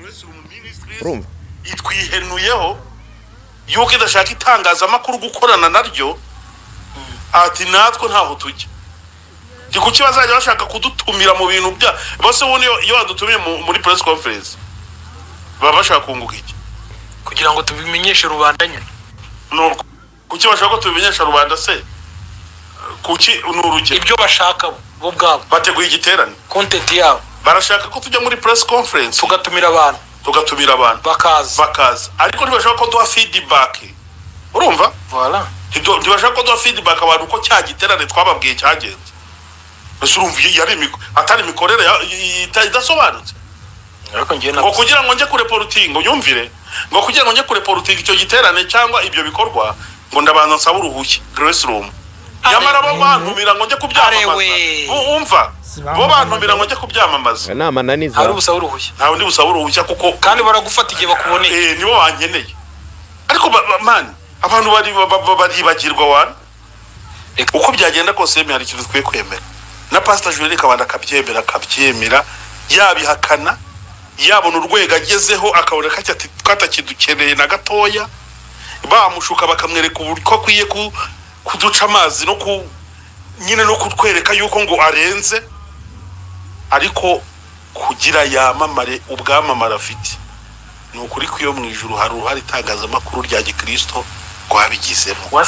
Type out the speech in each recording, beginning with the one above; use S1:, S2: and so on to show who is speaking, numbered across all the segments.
S1: Grace Room Ministries
S2: urumva
S1: itwihenuyeho yuko idashaka itangazamakuru gukorana naryo ati natwe ntaho tujya kuki bazajya bashaka kudutumira mu bintu bya bose ubundi iyo badutumiye muri press conference baba bashaka kunguka iki
S3: kugira ngo tubimenyeshe rubanda nyine
S1: no kuki bashaka ko tubimenyesha rubanda se kuki n'urugero
S3: ibyo bashaka bo bwabo
S1: bateguye igiterane
S3: content yabo
S1: barashaka ko tujya muri press conference
S3: tugatumira abantu
S1: bakaza ariko ntibashaka ko duha feedback urumva
S3: voilà
S1: ntibashaka ko duha feedback abantu ko cya giterane twababwiye cyagenze urumva yari atari imikorere idasobanutse
S3: ariko ngiye
S1: ngo kugira ngo nje kureportinga yumvire ngo kugira ngo nje kureportinga icyo giterane cyangwa ibyo bikorwa ngo ndabanza nsaba uruhushya Grace Room yamara bo bantumira ngo nje kubyamamaza umva bo bantumira ngo nje kubyamamaza
S2: nama naniza
S3: ari ubusaba uruhushya
S1: nta undi busaba uruhushya kuko
S3: kandi baragufata igihe bakuboneye
S1: nibo bankeneye ariko man abantu baribagirwa wana uko byagenda kose yemera hari ikintu twe kwemera na Pastor Jules kabanda kabyemera yabihakana yabona urwego agezeho akabona katakidukeneye na gatoya bamushuka bakamwereka uburyo akwiye kuduca amazi no nyine no kutwereka yuko ngo arenze ariko kugira yamamare ubwamamara afite ni ukuri ko iyo mu ijuru hari itangazamakuru rya gikristo rwabigizemo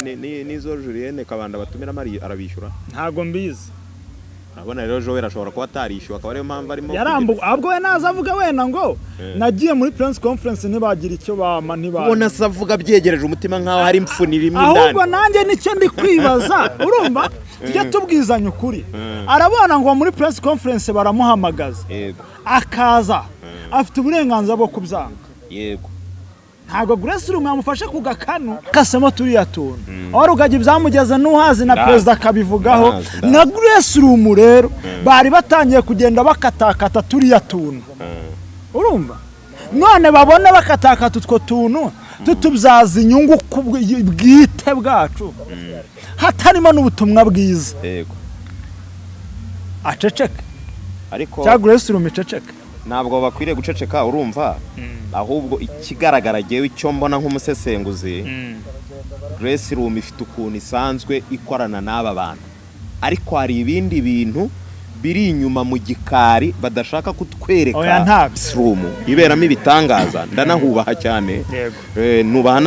S2: nizo Julienne kabanda batumira mari arabishyura
S4: ntago mbizi
S2: abona rero Joel ashobora kuba atarishyuwe akaba ariyo mpamvu arimo
S4: yarambu abwo we naza avuga wena ngo nagiye muri press conference ntibagira icyo bama
S2: ubona savuga byegereje umutima nkaho hari impfuni rimwe indani
S4: ahubwo nanjye nicyo ndi kwibaza urumva tujye tubwizanya ukuri arabona ngo muri press conference baramuhamagaza
S2: yego
S4: akaza afite uburenganzira bwo kubyanga
S2: yego
S4: ntago Grace Room yamufashe ku gakanu kasemo turiya tuntu aho rugagi byamugeze n'uhazi na president akabivugaho na Grace Room rero bari batangiye kugenda bakatakata turiya tuntu urumva none babona bakatakata utwo tuntu tutubyaza inyungu bwite bwacu hatarimo n'ubutumwa bwiza
S2: yego
S4: aceceke
S2: ariko
S4: cya Grace Room iceceke
S2: ntabwo bakwiriye guceceka urumva ahubwo ikigaragara giye icyo mbona nk'umusesenguzi Grace Room ifite ukuntu isanzwe ikorana n'aba bantu ariko hari ibindi bintu biri inyuma mu gikari badashaka kutwereka Grace Room iberamo ibitangaza ndanahubaha cyane nubaha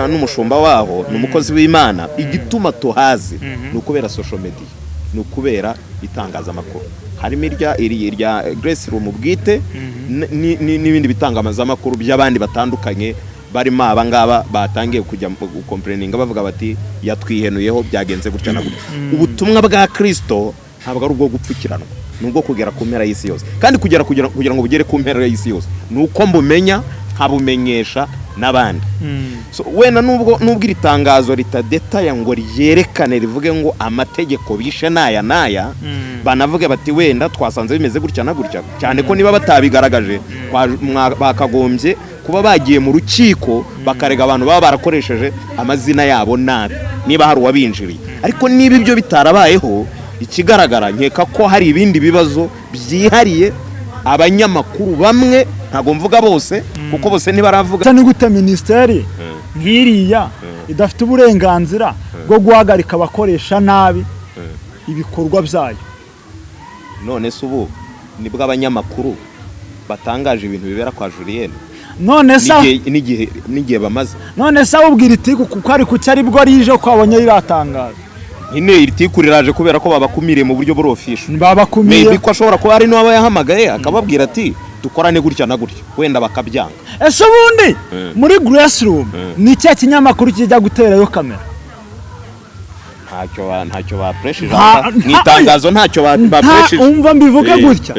S2: n'umushumba waho n'umukozi w'Imana igituma tuhazi n'ukubera social media n'ukubera itangazamakuru harimo irya Grace Room bwite n'ibindi bitangazamakuru by'abandi batandukanye barimo abangaba batangiye kujya complaininga bavuga bati yatwihenuyeho byagenze gutya na gutya ubutumwa bwa Kristo ntabwo ari ubwo gupfukiranwa nubwo kugera ku mpera y'isi yose kandi kugira ngo bugere ku mpera y'isi yose nuko mbumenya nkabumenyesha n'abandi so wena nubwo iri tangazo ritadetaya ngo ryerekane rivuge ngo amategeko bishe naya banavuge bati wenda twasanze bimeze gutya na gutya cyane ko niba batabigaragaje bakagombye kuba bagiye mu rukiko bakarega abantu baba barakoresheje amazina yabo nabi niba hari uwabinjiriye ariko niba ibyo bitarabayeho ikigaragara nkeka ko hari ibindi bibazo byihariye abanyamakuru bamwe ntago mvuga bose kuko bose ntibaravuga
S4: cyane gute ministeri nkiriya idafite uburenganzira bwo guhagarika abakoresha nabi ibikorwa byayo
S2: none se ubu nibwo abanyamakuru batangaje ibintu bibera kwa Julienne
S4: none sa
S2: n'igihe bamaze
S4: none sa ubwira itiku kuko ari ku cyari bwo rije kwabonye iratangaza
S2: nyine itiku riraje kubera ko babakumiriye mu buryo burofisho
S4: babakumiriye
S2: maybe ko ashobora kuba ari n'aba yahamagaye akababwira ati dukorane gutya na gutya wenda bakabyanga
S4: ese ubundi muri Grace Room ni cya kinyamakuru kijya guterayo kamera
S2: ntacyo ba pressure nitangazo ntacyo ba pressure
S4: umva mbivuga gutya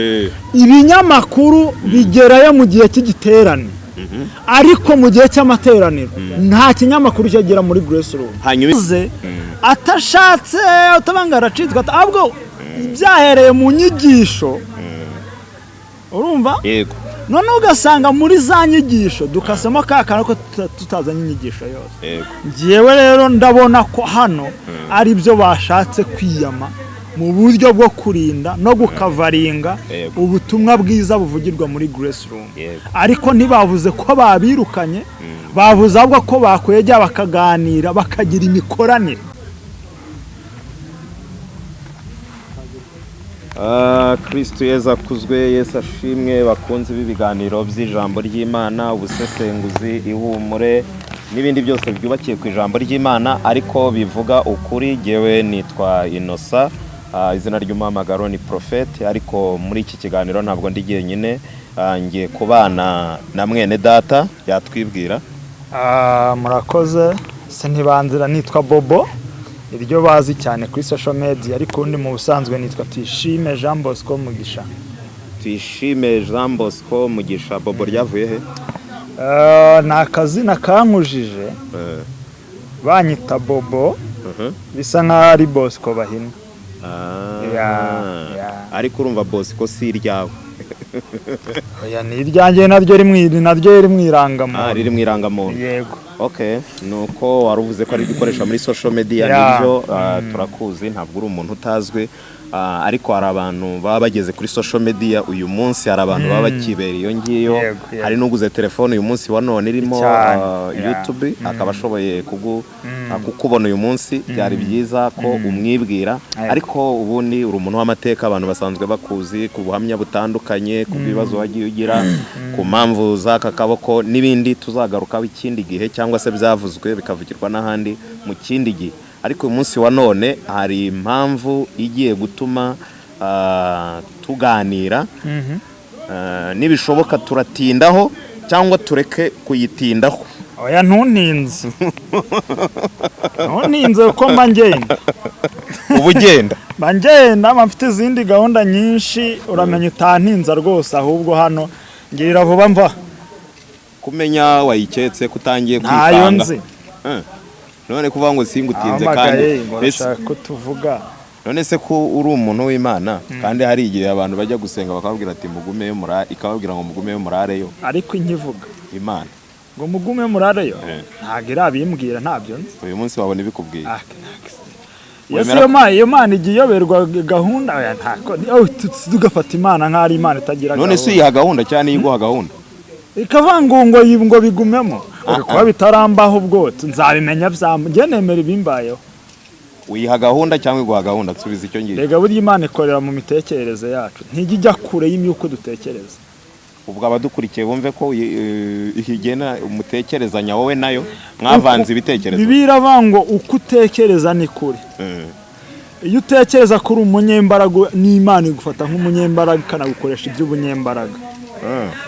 S4: ibinyamakuru bigerayo mu gihe cy'igiterane ariko mu gihe cy'amateraniro nta kinyamakuru cyagera muri Grace Room
S2: hanyuma
S4: atashatse utabangara citwa ahubwo byahereye mu nyigisho urumva
S2: yego
S4: none ugasanga muri za nyigisho dukasemo kakana ko tutazanye inyigisho yose
S2: yego
S4: ngiyewe rero ndabona ko hano ari byo bashatse kwiyama mu buryo bwo kurinda no gukavaringa ubutumwa bwiza buvugirwa muri Grace Room. Ariko ntibavuze ko babirukanye, bavuze ahubwo ko bakwegera bakaganira bakagira imikoranire.
S2: Kristo Yesu akuzwe, Yesu ashimwe. Bakunze b'ibiganiro by'ijambo ry'Imana, ubusesenguzi, ihumure n'ibindi byose byubakiye ku ijambo ry'Imana ariko bivuga ukuri. Jewe nitwa Innocent, izina ry'umuhamagaro ni Prophet, ariko muri iki kiganiro ntabwo ndi jyenyine, ngiye kubana na mwene data. Yatwibwira.
S4: Murakoze, se ntibanzira, nitwa Bobo, iryo bazi cyane kuri social media, ariko undi mu busanzwe nitwa Tuyishime Jean Bosco Mugisha.
S2: Tuyishime Jean Bosco Mugisha. Bobo ryavuye he?
S4: Nakazina kankujije, banyita Bobo, bisa nkaho ari Bosco bahina.
S2: Ariko urumva Bosco si iryawe?
S4: Oya, ni iryanjye, naryo riri mwirangamuntu.
S2: Riri mwirangamuntu.
S4: Yego.
S2: Okay, nuko waruvuze ko ari gukoresha muri social media nibyo, turakuzi, ntabwo uri umuntu utazwe, ariko hari abantu baba bageze kuri social media uyu munsi, hari abantu baba bakibera iyo ngiyo. Hari n'uguze telefone uyu munsi wa none irimo YouTube, akaba ashoboye kukubona uyu munsi. Byari byiza ko umwibwira, ariko ubundi uri umuntu w'amateka, abantu basanzwe bakuzi ku buhamya butandukanye, ku bibazo wagiye ugira, ku mpamvu z'aka kaboko n'ibindi tuzagarukaho ikindi gihe, cyangwa se byavuzwe bikavugirwa n'ahandi mu kindi gihe. Ariko uyu munsi wa none hari impamvu igiye gutuma tuganira, nibishoboka turatindaho cyangwa tureke kuyitindaho.
S4: Oya, ntuntinze. Ntuntinze ko ngenda.
S2: Ubugenda
S4: ngenda, mfite izindi gahunda nyinshi, uramenya utantinza rwose, ahubwo hano ngirira vuba mva.
S2: Kumenya wayiketse kutangiye kwitanga.
S4: Ntayo nzi.
S2: None kuvuga ngo singutinze kandi
S4: bashaka ko tuvuga.
S2: None se ko uri umuntu w'Imana, kandi hari igihe abantu bajya gusenga bakababwira ati mugumeyo murare, ikababwira ngo mugumeyo murareyo. Ariko
S4: inkivuga
S2: Imana
S4: ngo mugumeyo murareyo, ntago irabimbwira, ntabyo nzi.
S2: Uyu munsi wabona ibikubwiye.
S4: Iyo Mana igiye yoberwa gahunda, oya ntako tugafata Imana nk'ari Imana itagira gahunda.
S2: None se yiha gahunda cyane yiguha gahunda?
S4: Ikavango bigumemo. Kuba bitarambaho ubwo nzabimenya njye nemera ibimbayeho.
S2: Uyiha gahunda cyangwa iguha gahunda? Nsubiza icyo ngiye.
S4: Rega burya Imana ikorera mu mitekerereze yacu, ntijya kure y'imyuko dutekereza.
S2: Ubwo abadukurikiye bumve ko ihigena umutekerezanya wowe nayo mwavanze ibitekerezo. Bibiravango
S4: uko utekereza ni kure. Iyo utekereza kuri umunyembaraga, n'Imana igufata nk'umunyembaraga ikanagukoresha iby'ubunyembaraga.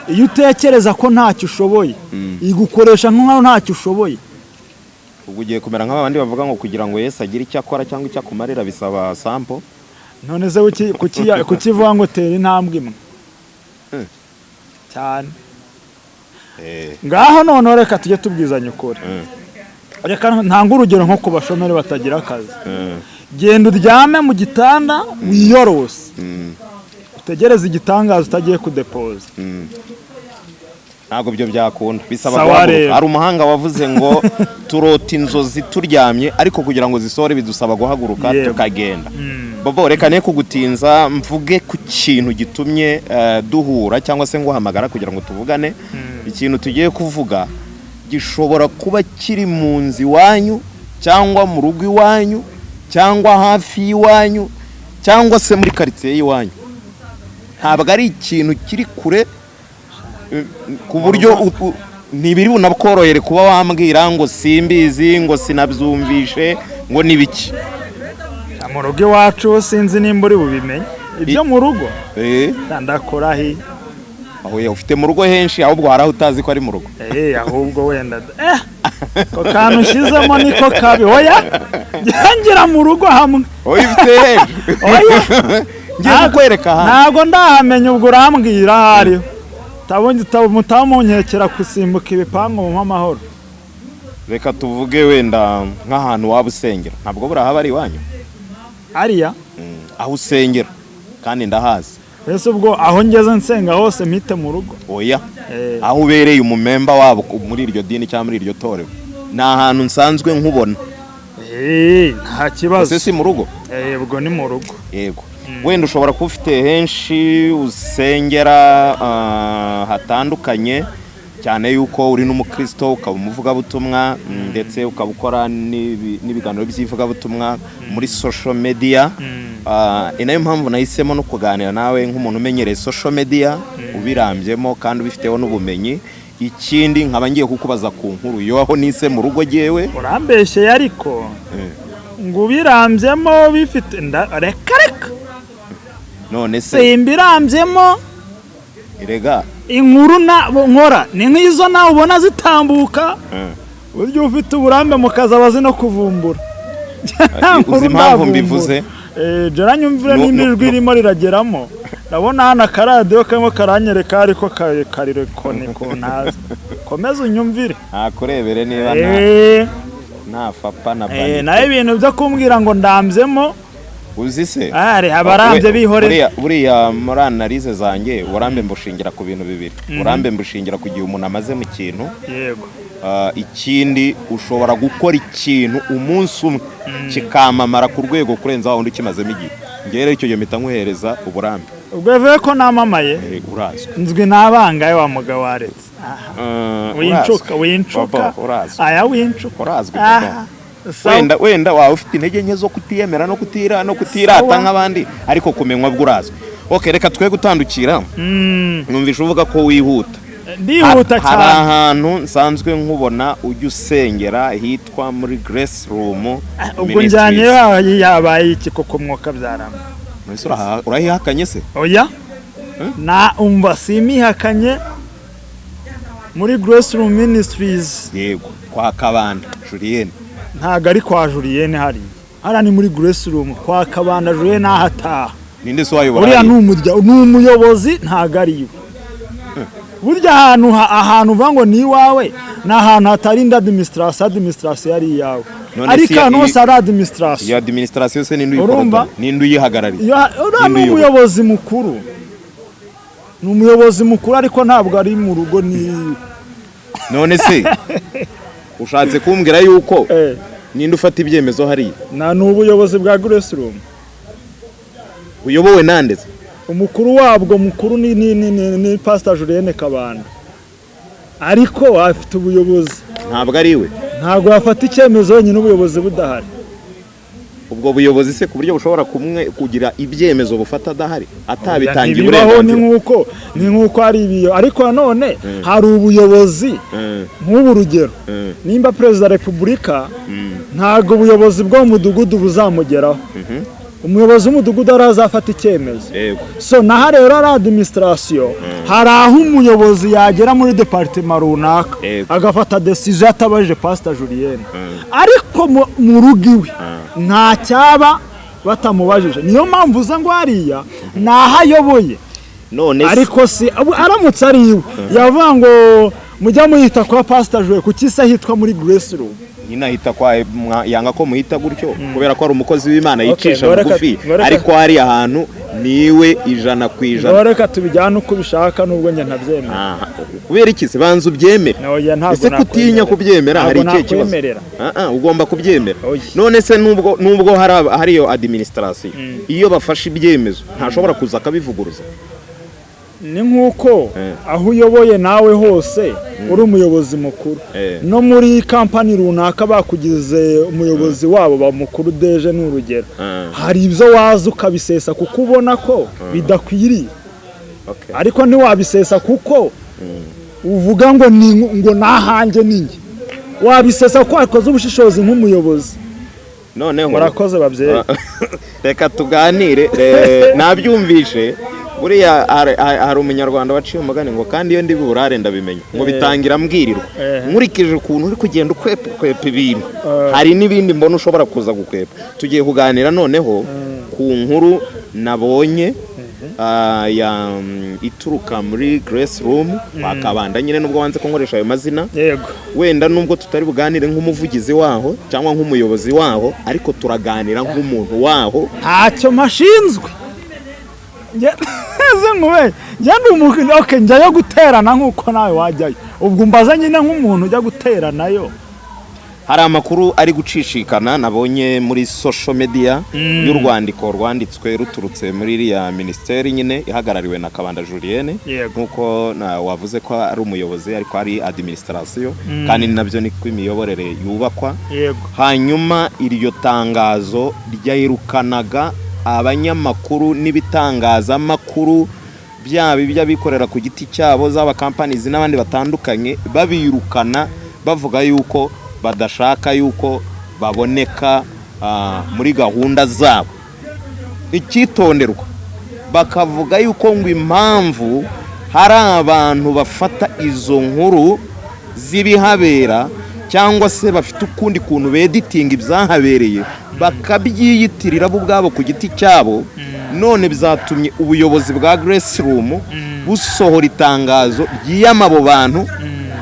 S4: Iyo utekereza ko ntacyo ushoboye, igukoresha nk'aho ntacyo ushoboye.
S2: Ubwo ugiye kumera nk'abandi bavuga ngo kugira ngo Yesu agire icyo akora cyangwa icyo akumarira bisaba sample.
S4: None se kukivuga ngo tera intambwe imwe cyane. Ngaho none reka tujye tubwizanya ukuri. Reka ntanga urugero nko ku bashomeri batagira akazi. Genda uryame mu gitanda wiyorose, utegereze igitangaza utagiye kudepoza.
S2: Ntabwo byo byakunda, bisaba guhaguruka. Hari umuhanga wavuze ngo turota inzozi turyamye, ariko kugira ngo zisohore bidusaba guhaguruka tukagenda. Bobo, reka ne kugutinza, mvuge ku kintu gitumye duhura cyangwa se ngo hamagara kugira ngo tuvugane. Ikintu tugiye kuvuga gishobora kuba kiri mu nzi wanyu, cyangwa mu rugo iwanyu, cyangwa hafi iwanyu, cyangwa se muri quartier y'iwanyu. Ntabwo ari ikintu kiri kure, ku buryo ntibiri bunakorohere kuba wambwira ngo simbizi, ngo sinabyumvishe, ngo nibiki.
S4: Mu rugo iwacu sinzi nimba uri bubimenye. Ibyo mu rugo ndakora he?
S2: Aho ufite mu rugo henshi, ahubwo hari aho utazi ko ari mu rugo.
S4: Ahubwo wenda ko kantu ushyizemo niko kabi. Oya, ngira mu rugo hamwe.
S2: Oya, ufite henshi. Ngiye kukwereka hano.
S4: Ntago ndahamenya, ubwo urambwira hariho. Mutamunkekera gusimbuka ibipangu mu amahoro.
S2: Reka tuvuge wenda nk'ahantu waba usengera. Ntabwo burahaba ari iwanyu?
S4: Ariya?
S2: Aho usengera kandi ndahazi.
S4: Ese ubwo aho ngeze nsenga hose mpite mu rugo?
S2: Oya, aho ubereye umumemba wabo muri iryo dini cyangwa muri iryo torero. Ni ahantu nsanzwe nkubona.
S4: nta kibazo.
S2: Ese si mu rugo?
S4: Ubwo ni mu rugo.
S2: Yego. Wenda ushobora kuba ufite henshi usengera hatandukanye cyane yuko uri n'umukristo ukaba umuvugabutumwa ndetse ukaba ukora n'ibiganiro by'ivugabutumwa muri social media. Inayo mpamvu nahisemo no kuganira nawe nk'umuntu umenyereye social media ubirambyemo kandi ubifiteho n'ubumenyi. Ikindi nkaba ngiye kukubaza ku nkuru yo aho nise mu rugo jewe.
S4: Urambeshye ariko ngo ubirambyemo bifite reka
S2: none se
S4: simbirambyemo
S2: irega
S4: inkuru nkora ni nk'izo nawe ubona zitambuka buryo ufite uburambe mu kazi abazi no kuvumbura.
S2: uzi impamvu mbivuze
S4: jaranyumvire n'imijwi irimo rirageramo. Ndabona hano akaradiyo karimo karanyereka ariko karekone ko ntazi. Komeza unyumvire
S2: ntakurebere niba nta fapa na bani
S4: nayo ibintu byo kumbwira ngo ndambyemo
S2: uzi se
S4: abarambye bihore.
S2: Buriya muri analize zanjye uburambe mbushingira ku bintu bibiri. Uburambe mbushingira ku gihe umuntu amaze mu kintu.
S4: Yego.
S2: Ikindi ushobora gukora ikintu umunsi umwe kikamamara ku rwego kurenza wundi kimazemo igihe. Ngere icyo gihe mpita nkuhereza uburambe.
S4: Ubwo bivuye ko namamaye
S2: urazwe
S4: nzwi nabangaye wa mugabo waretse. Wincuka aya wincuka
S2: urazwe. Wenda wawe ufite intege nke zo kutiyemera no kutirata nk'abandi ariko kumenywa bw'urazwe. Okay, reka twe gutandukira. Numvisha uvuga ko wihuta.
S4: Ndihuta cyane.
S2: Hari ahantu nsanzwe nkubona ujya usengera hitwa muri Grace Room.
S4: Ubwo njyanye yabaye iki koko mwuka byarama.
S2: Urahihakanye se?
S4: Oya. Na umva simihakanye muri Grace Room Ministries.
S2: Yego, kwa Kabanda Julienne.
S4: Ntago ari kwa Julienne hari ni muri Grace Room kwa Kabanda Julienne ahataha.
S2: Ninde so wayobora?
S4: Uriya n'umuyobozi ntago ari iwe. Burya ahantu vango ni wawe na ahantu hatari administration yari yawe. Ariko hano sara administration.
S2: Ya administration se nindu yikorera nindu yihagarari.
S4: Uriya n'umuyobozi mukuru. N'umuyobozi mukuru ariko ntabwo ari mu rugo ni.
S2: None se ushatse kumbwira yuko ninde ufata ibyemezo hari
S4: na n'ubuyobozi bwa Grace Room
S2: uyobowe nandeze
S4: umukuru wabwo mukuru ni Pastor Julienne Kabanda ariko afite ubuyobozi
S2: ntabwo ari we
S4: ntabwo afata icyemezo nyine ubuyobozi budahari.
S2: Ubwo buyobozi se ku buryo bushobora kugira ibyemezo bufata adahari atabitangiye uburenganzira.
S4: Ni nkuko ari ibiyo ariko none hari ubuyobozi nk'ubu rugero nimba President Republika ntago ubuyobozi bwo mu mudugudu buzamugeraho. Umuyobozi w'umudugudu arazafata icyemezo. So naha rero ari administration hari aho umuyobozi yagera muri departement runaka agafata decision atabaje Pastor Julienne ariko mu rugiwe nta cyaba batamubajije. Niyo mpamvu uza ngo hariya nahayoboye
S2: none
S4: ariko si aramutse ari iwe yavuga ngo mujya muhita kwa Pastor Julienne kuki se hitwa muri Grace Room.
S2: Nyina hita kwa yanga ko muhita gutyo kubera ko ari umukozi w'Imana yicisha bugufi ariko hari ahantu niwe 100%.
S4: Reka tubijyana uko bishaka nubwo njye ntabyemera.
S2: Kubera iki se banza ubyemera? Ese kutinya kubyemera hari icyo kibazo? Ugomba kubyemera. None se nubwo hari iyo administration iyo bafashe ibyemezo ntashobora kuza akabivuguruza. Ni
S4: nkuko aho uyoboye nawe hose uri umuyobozi mukuru no muri kampani runaka bakugize umuyobozi wabo bamukuru deje n'urugero hari ibyo waza ukabisesa kuko ubona ko bidakwiriye ariko ntiwabisesa kuko uvuga ngo nahanjye ninjye wabisesa ko wakoze ubushishozi nk'umuyobozi.
S2: Noneho
S4: murakoze babyeyi
S2: reka tuganire nabyumvishe. Buriya hari umunyarwanda waciye umugani ngo kandi iyo ndi burare ndabimenya ngo bitangira mbwirirwa nkurikije ukuntu uri kugenda ukwepa ibintu hari n'ibindi mbona ushobora kuza gukwepa. Tugiye kuganira noneho ku nkuru nabonye ituruka muri Grace Room bakabanda nyine nubwo wanze ko nkoresha ayo mazina. Wenda nubwo tutari buganire nk'umuvugizi waho cyangwa nk'umuyobozi waho ariko turaganira nk'umuntu waho
S4: ntacyo mashinzwe. Njyayo guterana nk'uko nawe wajyayo ubwo mbaza nyine nk'umuntu ujya guteranayo
S2: hari amakuru ari gucishikana nabonye muri social media y'urwandiko rwanditswe ruturutse muri iriya ministeri nyine ihagarariwe na Kabanda Julienne nkuko wavuze ko ari umuyobozi ariko ari administration kandi nabyo ni kwimiyoborere yubakwa hanyuma iryo tangazo ryayirukanaga abanyamakuru n'ibitangazamakuru byaba iby'abikorera ku giti cyabo z'aba companies n'abandi batandukanye babirukana bavuga yuko badashaka yuko baboneka muri gahunda zabo. Ikitonderwa bakavuga yuko ngo impamvu hari abantu bafata izo nkuru z'ibihabera cyangwa se bafite ukundi kuntu bediting ibyahabereye bakabyiyitirira bo ubwabo ku giti cyabo, none bizatumye ubuyobozi bwa Grace Room busohora itangazo ry'amabo bantu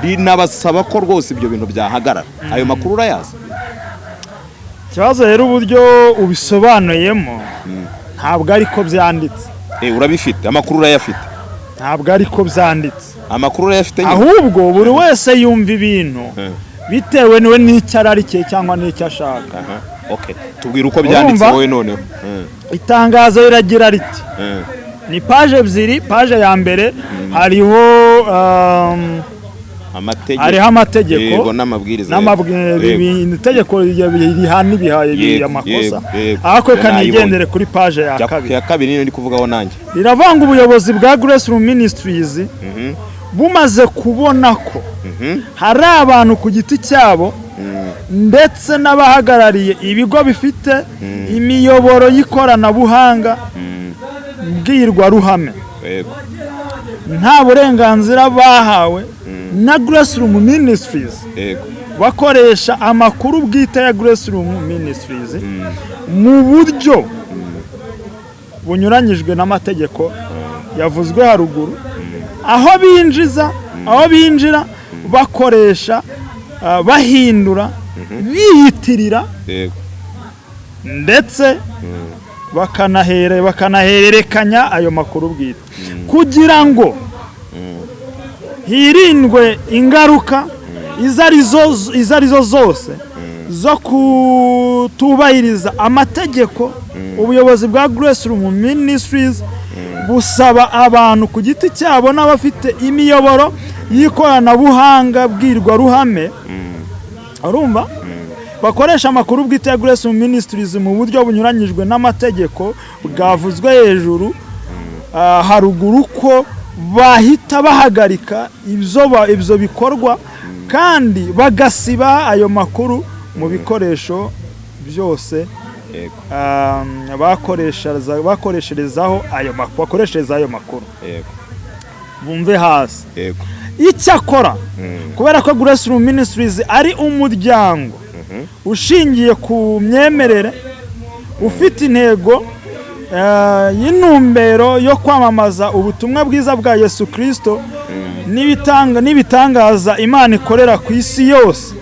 S2: rinabasaba ko rwose ibyo bintu byahagarara. Ayo makuru urayazi?
S4: Cyazo rero uburyo ubisobanuyemo ntabwo ariko byanditse.
S2: Urabifite amakuru urayafite?
S4: Ntabwo ariko byanditse.
S2: Amakuru urayafite?
S4: Ahubwo buri wese yumva ibintu bitewe niwe n'icyararikiye cyangwa n'icyo ashaka.
S2: Okay, tubwira uko byanditse wowe noneho.
S4: Itangazo riragira riti ni page ebyiri, page ya mbere hariho amategeko
S2: n'amabwiriza
S4: itegeko rihana ibihaye amakosa ako kanigendere kuri page ya kabiri
S2: niyo ndi kuvugaho nanjye.
S4: Riravanga ubuyobozi bwa Grace Room Ministries bumaze kubona ko hari abantu ku giti cyabo ndetse n'abahagarariye ibigo bifite imiyoboro y'ikoranabuhanga mbwirwa ruhame nta burenganzira bahawe na Grace Room Ministries bakoresha amakuru bwite ya Grace Room Ministries mu buryo bunyuranyijwe n'amategeko yavuzwe haruguru, aho binjira bakoresha bahindura biyitirira ndetse bakanahererekanya ayo makuru bwite kugira ngo hirindwe ingaruka izarizo zose zo kutubahiriza amategeko. Ubuyobozi bwa Grace Room Ministries busaba abantu ku giti cyabo n'abafite imiyoboro y'ikoranabuhanga bwirwa ruhame urumva bakoresha amakuru bwite ya Grace Room Ministries mu buryo bunyuranyijwe n'amategeko bwavuzwe hejuru haruguru ko bahita bahagarika ibyo bikorwa kandi bagasiba ayo makuru mu bikoresho byose bakoresherezaho ayo makuru. Bumve hasi icyakora kubera ko Grace Room Ministries ari umuryango ushingiye ku myemerere ufite intego y'intumbero yo kwamamaza ubutumwa bwiza bwa Yesu Kristo n'ibitangaza Imana ikorera ku isi yose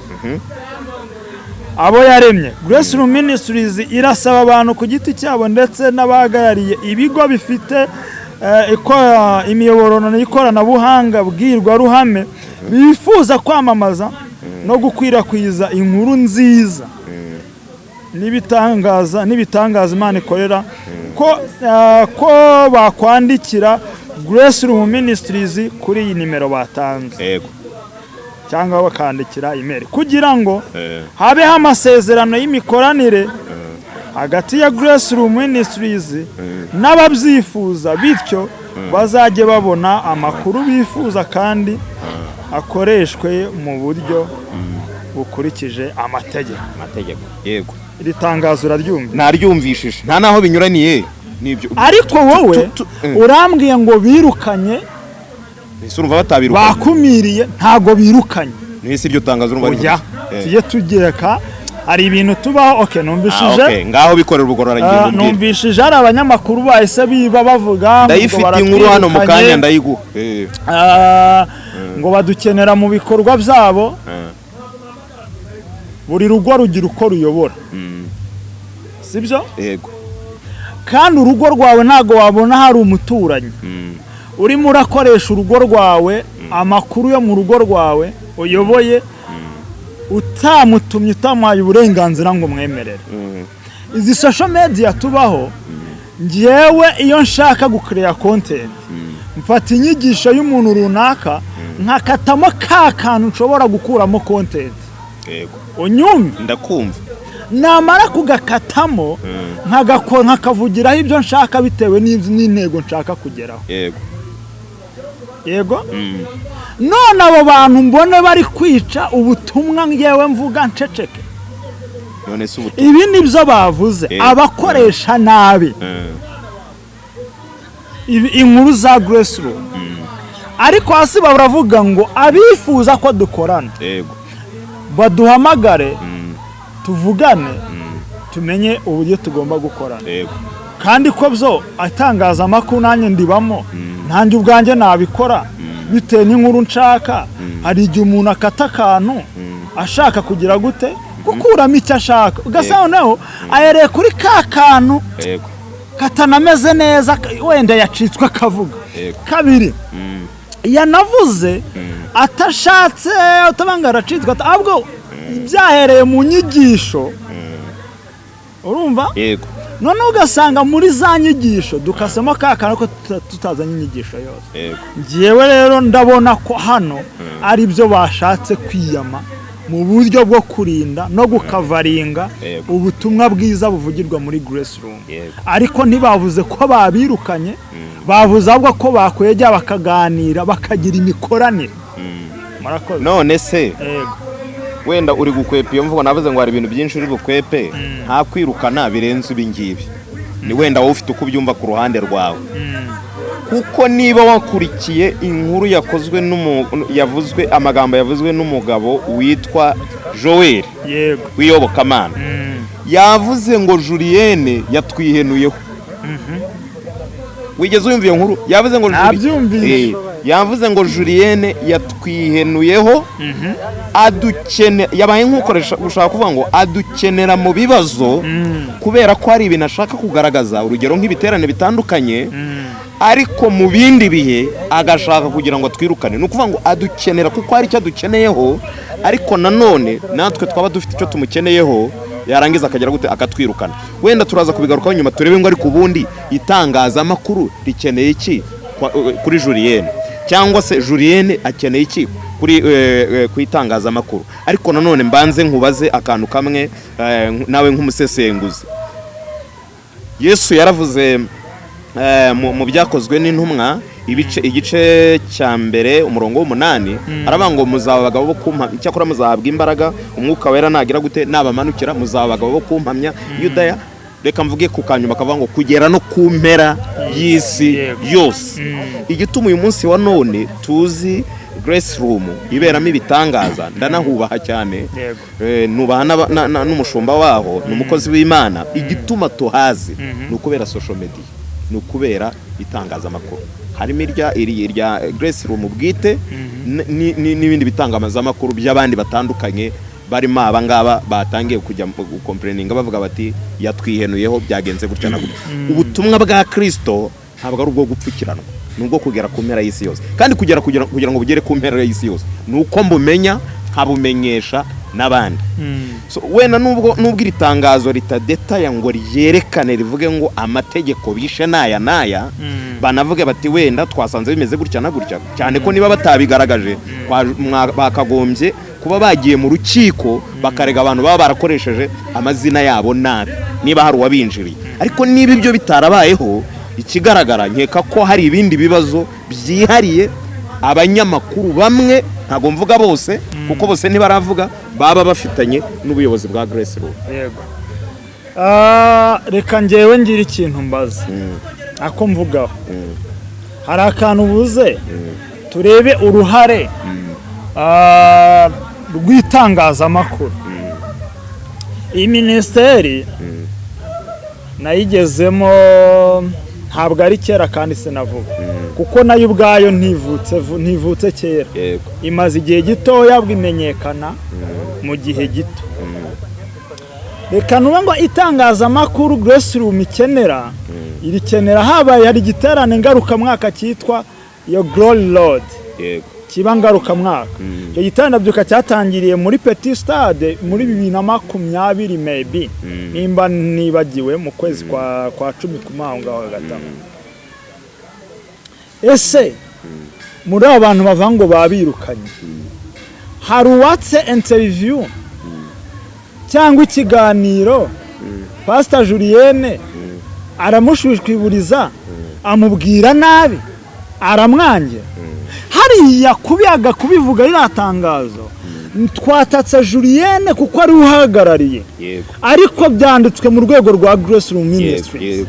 S4: abo yaremye. Grace Room Ministries irasaba abantu ku giti cyabo ndetse n'abahagarariye ibigo bifite imiyoboro y'ikoranabuhanga bwirwa ruhame bifuza kwamamaza no gukwirakwiza inkuru nziza n'ibitangaza Imana ikorera ko bakwandikira Grace Room Ministries kuri iyi nimero batanze cyangwa bakandikira email kugira ngo habeho amasezerano y'imikoranire hagati ya Grace Room Ministries n'ababyifuza, bityo bazajye babona amakuru bifuza kandi akoreshwe mu buryo bukurikije amategeko.
S2: Yego,
S4: iri tangazo uraryumva?
S2: Naryumvishije, nta naho binyuraniye nibyo.
S4: Ariko wowe urambwiye ngo birukanye,
S2: urumva batabirukanye,
S4: bakumiriye, ntago birukanye.
S2: Nese iryo tangazo urumva
S4: ari tujye tugeka hari ibintu tubaho. Okay, numvishije
S2: ngaho bikorera ubugororangingo.
S4: Numvishije ari abanyamakuru bahise biba bavuga
S2: ndayifite inkuru hano mu kanya ndayiguha
S4: ngo badukenera mu bikorwa byabo. Buri rugo rugira uko ruyobora, sibyo?
S2: Yego.
S4: Kandi urugo rwawe ntago wabona hari umuturanyi urimo urakoresha urugo rwawe, amakuru yo mu rugo rwawe uyoboye utamutumye utamuhaye uburenganzira ngo umwemerere. Izi social media tubaho, njyewe iyo nshaka gucreate content mfata inyigisho y'umuntu runaka nkakatamo ka kantu nshobora gukuramo content.
S2: Yego.
S4: Unyumva?
S2: Ndakumva.
S4: Namara kugakatamo nkakavugiraho ibyo nshaka bitewe n'intego nshaka kugeraho.
S2: Yego.
S4: Yego? None abo bantu mbone bari kwica ubutumwa ngewe mvuga nceceke.
S2: None se ubutumwa
S4: Ibi nibyo bavuze abakoresha nabi. Inkuru za Grace Room. Ariko hasi baravuga ngo abifuza ko dukorana.
S2: Yego.
S4: Baduhamagare tuvugane tumenye uburyo tugomba gukorana.
S2: Yego.
S4: Kandi ko byo atangaza amakuru nanjye ndibamo nanjye ubwanjye nabikora bitewe n'inkuru nshaka. Hari igihe umuntu akata akantu ashaka kugira gute gukuramo icyo ashaka, ugasanga naho ayereye kuri ka kantu katanameze neza wenda yacitswe akavuga. Kabiri yanavuze atashatse utabanga racitswe ahubwo byahereye mu nyigisho. Urumva?
S2: Yego.
S4: None ugasanga muri za nyigisho dukasemo ka kantu ko tutazanye inyigisho yose.
S2: Yego.
S4: Ngiyewe rero ndabona ko hano ari byo bashatse kwiyama mu buryo bwo kurinda no gukavaringa ubutumwa bwiza buvugirwa muri Grace Room. Ariko ntibavuze ko babirukanye, bavuze ahubwo ko bakwejya bakaganira bakagira imikoranire. Murakoze.
S2: None se wenda uri gukwepa iyo mvugo navuze ngo hari ibintu byinshi uri gukwepe nta kwirukana birenze ibingibi. Ni wenda wowe ufite uko ubyumva ku ruhande rwawe. Kuko niba wakurikiye inkuru yavuzwe amagambo yavuzwe n'umugabo witwa Joel w'iyobokamana, yavuze ngo Julienne yatwihenuyeho. Wigeze uyumva iyo nkuru? Yavuze ngo Julienne yatwihenuyeho, yabaye nk'ukoresha gushaka kuvuga ngo adukenera mu bibazo kubera ko hari ibintu ashaka kugaragaza, urugero nk'ibiterane bitandukanye, ariko mu bindi bihe agashaka kugira ngo twirukane. Ni ukuvuga ngo adukenera kuko hari icyo adukeneyeho, ariko nanone natwe twaba dufite icyo tumukeneyeho, yarangiza akagera gute akatwirukana. Wenda turaza kubigarukaho nyuma turebe ngo ariko ubundi itangazamakuru rikeneye iki kuri Julienne, cyangwa se Julienne akeneye iki kuri itangazamakuru. Ariko nanone mbanze nkubaze akantu kamwe nawe nk'umusesenguzi. Yesu yaravuze mu byakozwe n'intumwa igice cya mbere umurongo w'8 aravuga ngo muzaba abagabo bo kumpamya, cyakora muzahabwa imbaraga umwuka wera nagira gute nabamanukira, muzaba abagabo bo kumpamya Yudaya, reka mvuge ku kanyuma kavuga ngo kugera no ku mpera y'isi yose. Igituma uyu munsi wa none tuzi Grace Room iberamo ibitangaza, ndanahubaha cyane, nubaha n'umushumba waho n'umukozi w'Imana. Igituma tuhazi ni ukubera social media, ni ukubera itangazamakuru. Harimo irya Grace Room bwite n'ibindi bitangazamakuru by'abandi batandukanye barimo abangaba batangiye kujya complaininga bavuga bati yatwihenuyeho byagenze gutya na gutya. Ubutumwa bwa Kristo ntabwo ari ubwo gupfukiranwa, nubwo kugera ku mpera y'isi yose. Kandi kugira ngo bugere ku mpera y'isi yose nuko mbumenya nkabumenyesha n'abandi. So wena nubwo iri tangazo ritadetaya ngo ryerekane rivuge ngo amategeko bishe naya banavuge bati wenda twasanze bimeze gutya na gutya, cyane ko niba batabigaragaje bakagombye kuba bagiye mu rukiko bakarega abantu baba barakoresheje amazina yabo nabi niba hari uwabinjiriye. Ariko niba ibyo bitarabayeho, ikigaragara nkeka ko hari ibindi bibazo byihariye abanyamakuru bamwe, ntago mvuga bose kuko bose ntibaravuga, baba bafitanye n'ubuyobozi bwa Grace Room.
S4: Yego. Reka ngewe ngira ikintu mbaza ako mvugaho. Hari akantu buze turebe uruhare rw'itangazamakuru. Iyi minisiteri nayigezemo ntabwo ari kera kandi sinavuga, kuko nayo ubwayo ntivutse kera, imaze igihe gitoya bwimenyekana mu gihe gito. Reka nube ngo itangazamakuru Grace Room irikenera habaye hari igiterane ngaruka mwaka cyitwa yo Glory Lord, kiba ngarukamwaka icyo giterane ndabyuka cyatangiriye muri Petit Stade muri 2020 maybe nimba nibagiwe mu kwezi kwa 10 kumahanga wa gatanu ese muri abantu bava ngo babirukanye hari uwatse interview cyangwa ikiganiro Pastor Julienne aramushushwiburiza amubwira nabi aramwangira hariya kubiyaga kubivuga riratangazo twatatse Julienne kuko ari uhagarariye ariko byanditswe mu rwego rwa Grace Room Ministries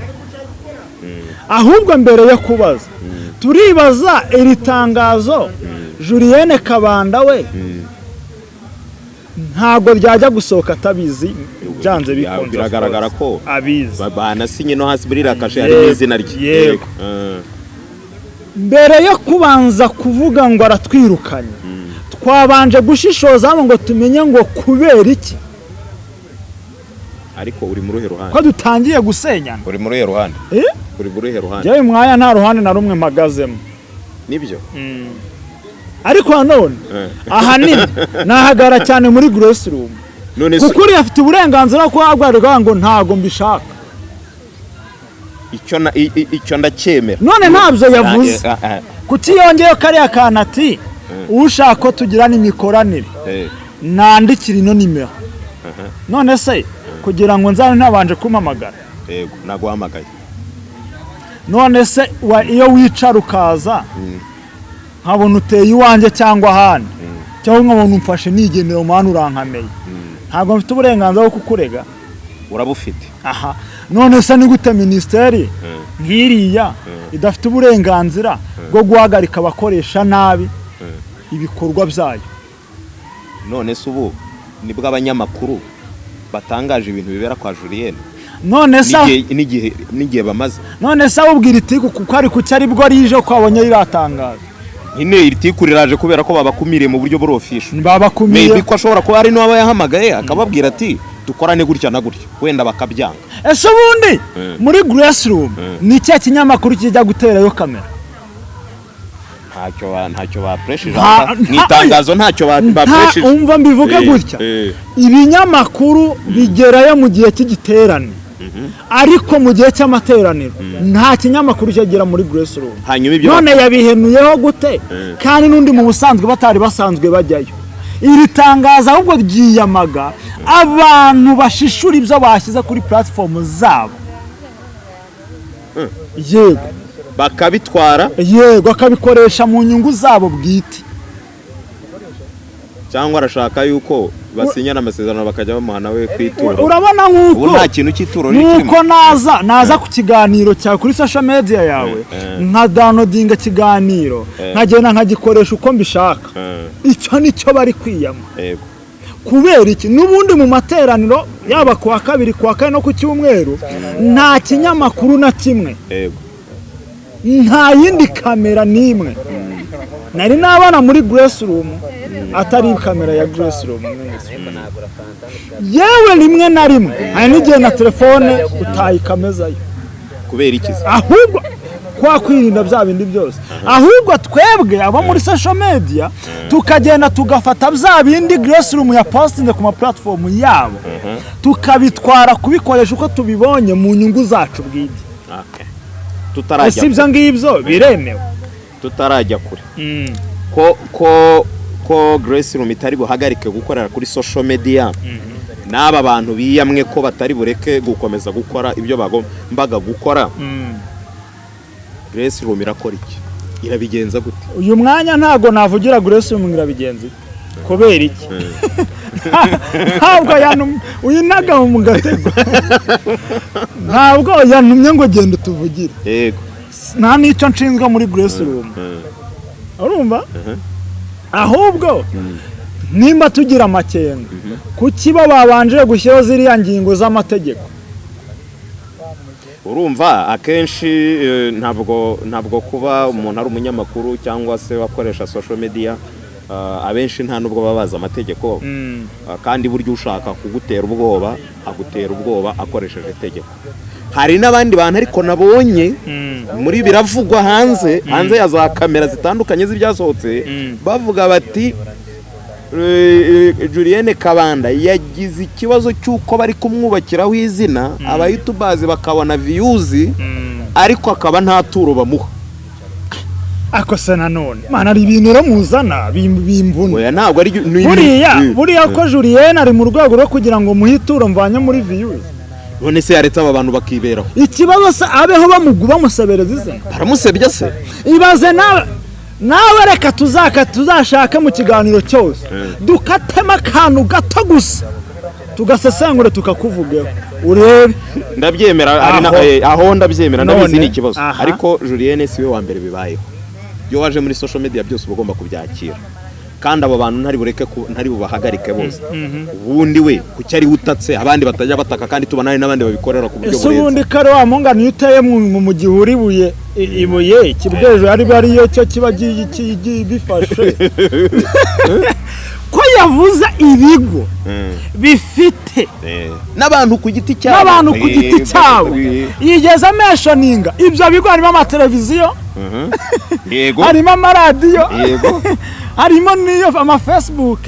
S4: ahubwo mbere yo kubaza turibaza iri tangazo Julienne Kabanda we ntago ryajya gusohoka tabizi byanze bikunze
S2: biragaragara ko
S4: abizi
S2: banasinye no hasi burira kashe ari izina rye
S4: mbere yo kubanza kuvuga ngo aratwirukanye twabanje gushishoza ngo tumenye ngo kubera iki
S2: ariko uri mu ruhe ruhande
S4: ko dutangiye gusenyana
S2: uri mu ruhe ruhande uri mu ruhe ruhande
S4: yewe mwaya nta ruhande na rumwe magazemo
S2: nibyo
S4: ariko nanone ahanini nahagara cyane muri Grace Room kuko uri afite uburenganzira ko agwarwa ngo ntago mbishaka
S2: icyo ndacyemera
S4: none ntabyo yavuze kuki yongeyeho kariya kanati ushaka ko tugirana imikoranire nandikira ino nimero none se kugira ngo nzane ntabanje kumamagara
S2: yego naguhamagaye
S4: none se iyo wicara ukaza nkabona uteye iwanjye cyangwa ahandi cyangwa nkabona umfashe nigendera umwana urankameye ntabwo mfite uburenganzira bwo kukurega
S2: urabufite
S4: aha none se ni gute ministeri nk'iriya idafite uburenganzira bwo guhagarika abakoresha nabi ibikorwa byayo
S2: none se ubu nibwo abanyamakuru batangaje ibintu bibera kwa Julienne
S4: none se
S2: n'igihe bamaze
S4: none se ubwira itiku kuko ari kuki ari bwo rije ko abonye riratangaza
S2: nyine itiku riraje kubera ko babakumiriye mu buryo burofisho
S4: babakumiriye
S2: maybe ko ashobora kuba ari n'aba yahamagaye akababwira ati dukorane gutya na gutya wenda bakabyanga
S4: ese ubundi muri Grace Room ni cya kinyamakuru kijya guterayo kamera
S2: ntacyo bapreshije n'itangazo ntacyo bapreshije
S4: umva mbivuge gutya ibinyamakuru bigerayo mu gihe cy'igiterane ariko mu gihe cy'amateraniro nta kinyamakuru cyagera muri Grace Room none yabihenuyeho gute kandi n'undi mu busanzwe batari basanzwe bajyayo iri tangazo ahubwo ryiyamaga abantu bashishura ibyo bashyize kuri platform zabo yego
S2: bakabitwara
S4: yego akabikoresha mu nyungu zabo bwite
S2: cyangwa arashaka yuko basinyana amasezerano bakajya bamuhana we kwituro
S4: urabona nkuko
S2: nta kintu cy'ituro
S4: nkuko naza ku kiganiro cya kuri social media yawe nka downloadinga kiganiro nkagenda nkagikoresha uko mbishaka icyo nicyo bari kwiyama
S2: yego
S4: kubera iki n'ubundi mu materaniro yaba kuwa kabiri kuwa kane no ku cyumweru nta kinyamakuru na kimwe
S2: yego
S4: nta yindi kamera n'imwe nari nabana muri Grace Room atari kamera ya Grace Room yewe rimwe na rimwe hari n'igihe na telefone utayikamezayo
S2: kubera iki
S4: ahubwo kwa kwirinda bya bindi byose ahubwo twebwe abo muri social media tukagenda tugafata bya bindi Grace Room ya posting ku ma platform yabo tukabitwara kubikoresha uko tubibonye mu nyungu zacu bwite tutarajya sibyo ngibyo biremewe
S2: tutarajya kure ko Grace Room itari buhagarike gukorera kuri social media n'aba bantu biyamwe ko batari bureke gukomeza gukora ibyo bagombaga gukora Grace Room irakora iki irabigenza gute
S4: uyu mwanya ntago navugira Grace Room irabigenza kubera iki ntabwo uyinaga mu gatego ntabwo yantumye ngo genda tuvugire
S2: yego
S4: nta nicyo nshinzwe muri Grace Room urumva ahubwo nimba tugira amakenga kuki babanje gushyiraho ziriya ngingo z'amategeko
S2: urumva akenshi ntabwo kuba umuntu ari umunyamakuru cyangwa se wakoresha social media abenshi nta nubwo babaza amategeko kandi buryo ushaka kugutera ubwoba agutera ubwoba akoresheje itegeko hari n'abandi bantu ariko nabonye muri biravugwa hanze ya za kamera zitandukanye z'ibyasohotse bavuga bati Julienne Kabanda yagize ikibazo cy'uko bari kumwubakiraho izina abayutubazi bakabona views ariko akaba nta turo bamuha.
S4: Ako se nanone mana ari ibintu ramuzana bimvuna.
S2: Oya ntabwo ari
S4: buriya ko Julienne ari mu rwego rwo kugira ngo muhituro mvanye muri views.
S2: None se yaretse aba bantu bakiberaho.
S4: Ikibazo se abeho bamuguba musebereza izina.
S2: Baramusebya se.
S4: Ibaze nawe reka tuzashaka mu kiganiro cyose dukatema akantu gato gusa tugasesengura tukakuvugeho urebe.
S2: Ndabyemera aho ndabyemera ndabizi ni ikibazo ariko Julienne siwe wa mbere bibayeho. Yo waje muri social media byose ugomba kubyakira kandi abo bantu ntari bubahagarike bose. Ubundi we kuki ari utatse abandi batajya bataka kandi tubana n'abandi babikorera ku buryo burenze.
S4: Ubundi kare wa mungana yuteye mu gihuri ibuye kibwejo ari yo cyo kiba bifashe ko yavuze ibigo bifite
S2: n'abantu ku giti cyabo
S4: yigeze mentioninga ibyo bigo harimo amateleviziyo
S2: yego
S4: harimo amaradiyo yego harimo niyo ama Facebook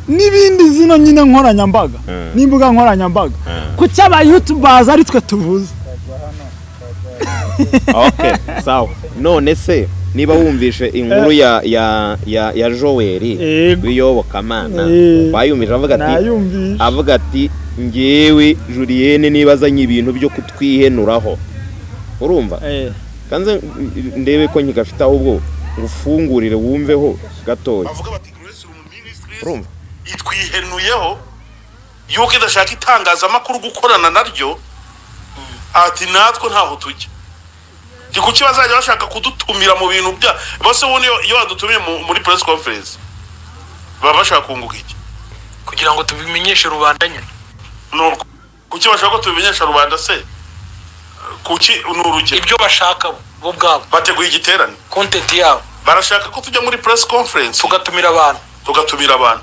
S4: n'ibindi zino nyine nkoranyambaga n'imbuga nkoranyambaga kuki aba YouTubers ari twe tuvuze.
S2: Okay sawa none se niba wumvishe inkuru ya Joel w'iyobokamana bayumije avuga ati ngewe Julienne nibazanye ibintu byo kutwihenuraho urumva kanze ndebe ko nkigafite ahubwo ufungurire wumveho gatoya.
S1: Bavuga bati Grace Room Ministries urumva itwihenuyeho yuko idashaka itangazamakuru gukorana naryo ati natwe ntaho tujya. Ndi kuki bazajya bashaka kudutumira mu bintu bya bose ubundi iyo badutumiye muri press conference baba bashaka kunguka iki
S3: kugira ngo tubimenyeshe rubanda nyine.
S1: No kuki bashaka ko tubimenyesha rubanda se kuki n'urugero
S3: ibyo bashaka bo bwabo
S1: bateguye igiterane
S3: content yabo
S1: barashaka ko tujya muri press conference
S3: tugatumira abantu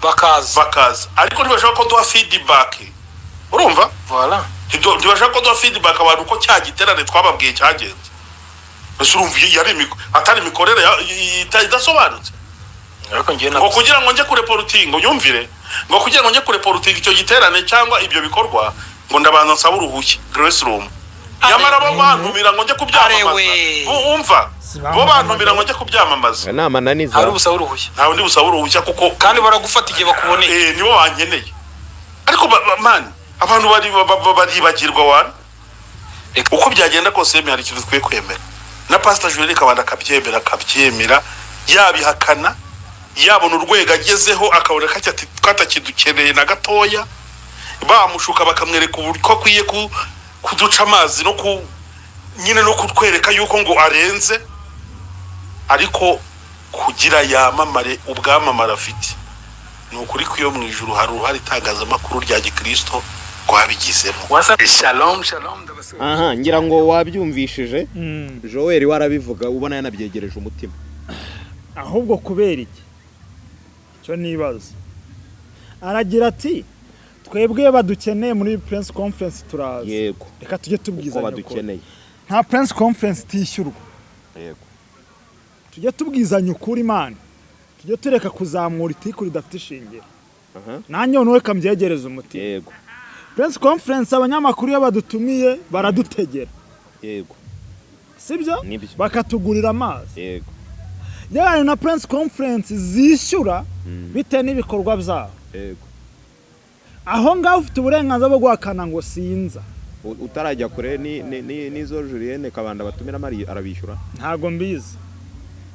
S3: bakaza ariko ntibashaka ko duha feedback urumva voilà
S1: ntibashaka ko duha feedback abantu ko cya giterane twababwiye cyagenze. Urumva yari atari mikorere idasobanutse
S3: ariko ngiye
S1: ngo kugira ngo nje kureporting ngo nyumvire ngo kugira ngo nje kureporting icyo giterane cyangwa ibyo bikorwa ngo ndabanza nsaba uruhushya Grace Room yamara bo bantumira ngo nje kubyamamaza umva bo bantumira ngo nje kubyamamaza
S2: nama naniza
S3: ari busaba uruhushya
S1: ntawe ndi busaba uruhushya kuko
S3: kandi baragufata igihe bakuboneye
S1: nibo bankeneye ariko man abantu baribagirwa wana uko byagenda kose hari ikintu twiye kwemera na Pastor Julienne Kabanda akabyemera yabihakana yabona urwego agezeho akabona katakidukeneye na gatoya bamushuka bakamwereka uburyo ko akwiye kuduca amazi no nyine no kutwereka yuko ngo arenze ariko kugira yamamare ubwamamara afite ni ukuri ko iyo mu ijuru hari uruhare itangazamakuru rya gikristo twabigizemo.
S3: Shalom
S2: aha ngira ngo wabyumvishije Joel warabivuga ubona yanabyegereje umutima
S4: ahubwo kubera iki cyo nibaza aragira ati twebwe badukeneye muri press conference turaza
S2: yego
S4: reka tujye tubwiza
S2: badukeneye
S4: nta press conference tishyurwa
S2: yego
S4: tujye tubwizanya ukuri Imana tujye tureka kuzamura itikuri dafite ishingiro nanjye noneho kamyegereza umutima
S2: yego
S4: press conference abanyamakuru yo badutumiye baradutegera
S2: yego
S4: sibyo bakatugurira amazi
S2: yego
S4: yari na press conference zishyura bite n'ibikorwa byabo
S2: yego
S4: aho ngaho ufite uburenganzira bwo guhakana ngo sinza
S2: utarajya kure nizo Julienne Kabanda batumira arabishyura
S4: ntago mbizi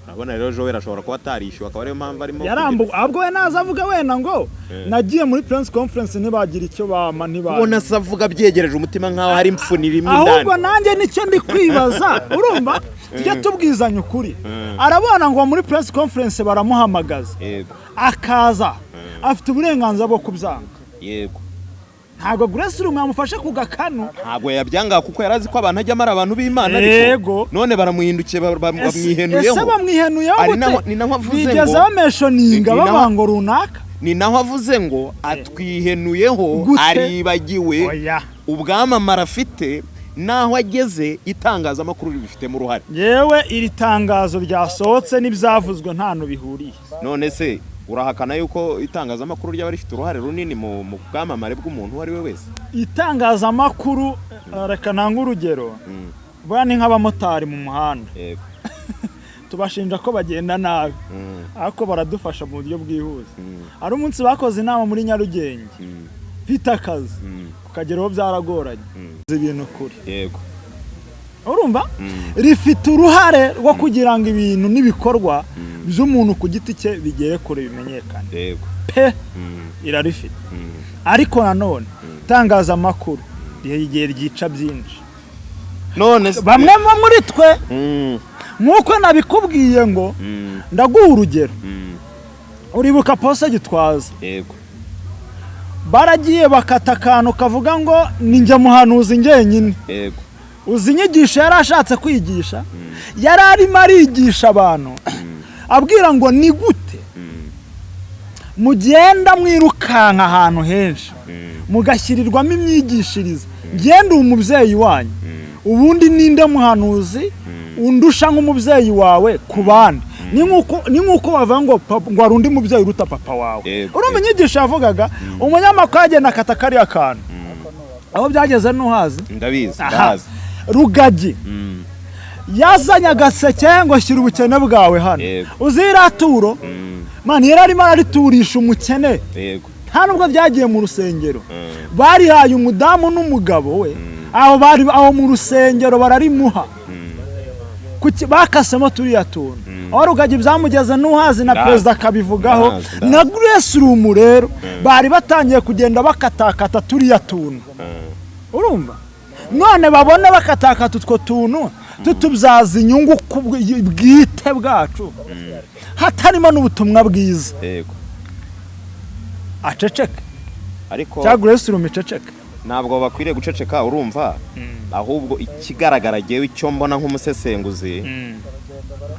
S2: abona rero Joel ashobora kuba atarishyuwe akaba ariyo mpamvu arimo
S4: yarambuka ahubwo we naza avuga wenda ngo nagiye muri press conference ntibagira icyo bama
S2: ubona se avuga byegereje umutima nkaho hari impfunira imwe indani
S4: ahubwo nanjye nicyo ndi kwibaza urumva tujye tubwizanya ukuri arabona ngo muri press conference baramuhamagaza
S2: yego
S4: akaza afite uburenganzira bwo kubyanga
S2: yego
S4: ntago Grace Room yamufashe ku gakanu
S2: ntago yabyanga kuko yarazi ko abantu ajya amara abantu b'Imana ariko none baramuhindukiye bamwihenuyeho
S4: ese bamwihenuyeho
S2: ni naho avuze ngo
S4: bigeze bameshoninga babango runaka
S2: ni naho avuze ngo atwihenuyeho aribagiwe ubwamamara afite naho ageze itangazamakuru ribifitemo uruhare.
S4: yewe iri tangazo ryasohotse n'ibyavuzwe nta no bihuriye.
S2: None se urahakana yuko itangazamakuru ryaba rifite uruhare runini mu bwamamare bw'umuntu uwo ari we wese?
S4: Itangazamakuru reka nanga urugero, bwa ni nk'abamotari mu muhanda, tubashinja ko bagenda nabi, ariko baradufasha mu buryo bwihuse. Ari umunsi bakoze inama muri Nyarugenge, mfite akazi ukageraho byaragoranye ibintu kuri.
S2: Yego,
S4: urumva rifite uruhare rwo kugira ngo ibintu n'ibikorwa by'umuntu ku giti cye bigere kure bimenyekane.
S2: yego,
S4: pe irarifite. Ariko nanone itangazamakuru rigiye ryica byinshi.
S2: none
S4: bamwe muri twe nk'uko nabikubwiye ngo ndaguha urugero, uribuka Pose Gitwaza?
S2: yego,
S4: baragiye bakata akantu kavuga ngo ninjye muhanuzi njyenyine.
S2: yego,
S4: uzi inyigisho yari ashatse kwigisha, yari arimo arigisha abantu abwira ngo ni gute mugenda mwirukanka ahantu henshi mugashyirirwamo imyigishirize, ngende umubyeyi wanyu, ubundi ninde muhanuzi undusha nk'umubyeyi wawe ku bandi? ni nk'uko bavuga ngo wari undi mubyeyi uruta papa wawe. urumva inyigisho yavugaga, umunyamakuru agenda akata kariya kantu, aho byageze ntuhazi?
S2: ndabizi.
S4: Rugagi yazanye agaseke ngo shyira ubukene bwawe hano, uziraturo mani yari arimo arariturisha umukene. nta nubwo byagiye mu rusengero, barihaye umudamu n'umugabo we, aho mu rusengero bararimuha, bakasemo turiya tuntu. aho Rugagi byamugeze ntuhazi na perezida akabivugaho, na Grace Room rero bari batangiye kugenda bakatakata turiya tuntu. urumva none babone bakatakata utwo tuntu tutubyaza inyungu bwite bwacu, hatarimo n'ubutumwa bwiza. aceceke
S2: ariko
S4: cya Grace Room iceceke.
S2: ntabwo bakwiriye guceceka, urumva. ahubwo ikigaragara jewe icyo mbona nk'umusesenguzi,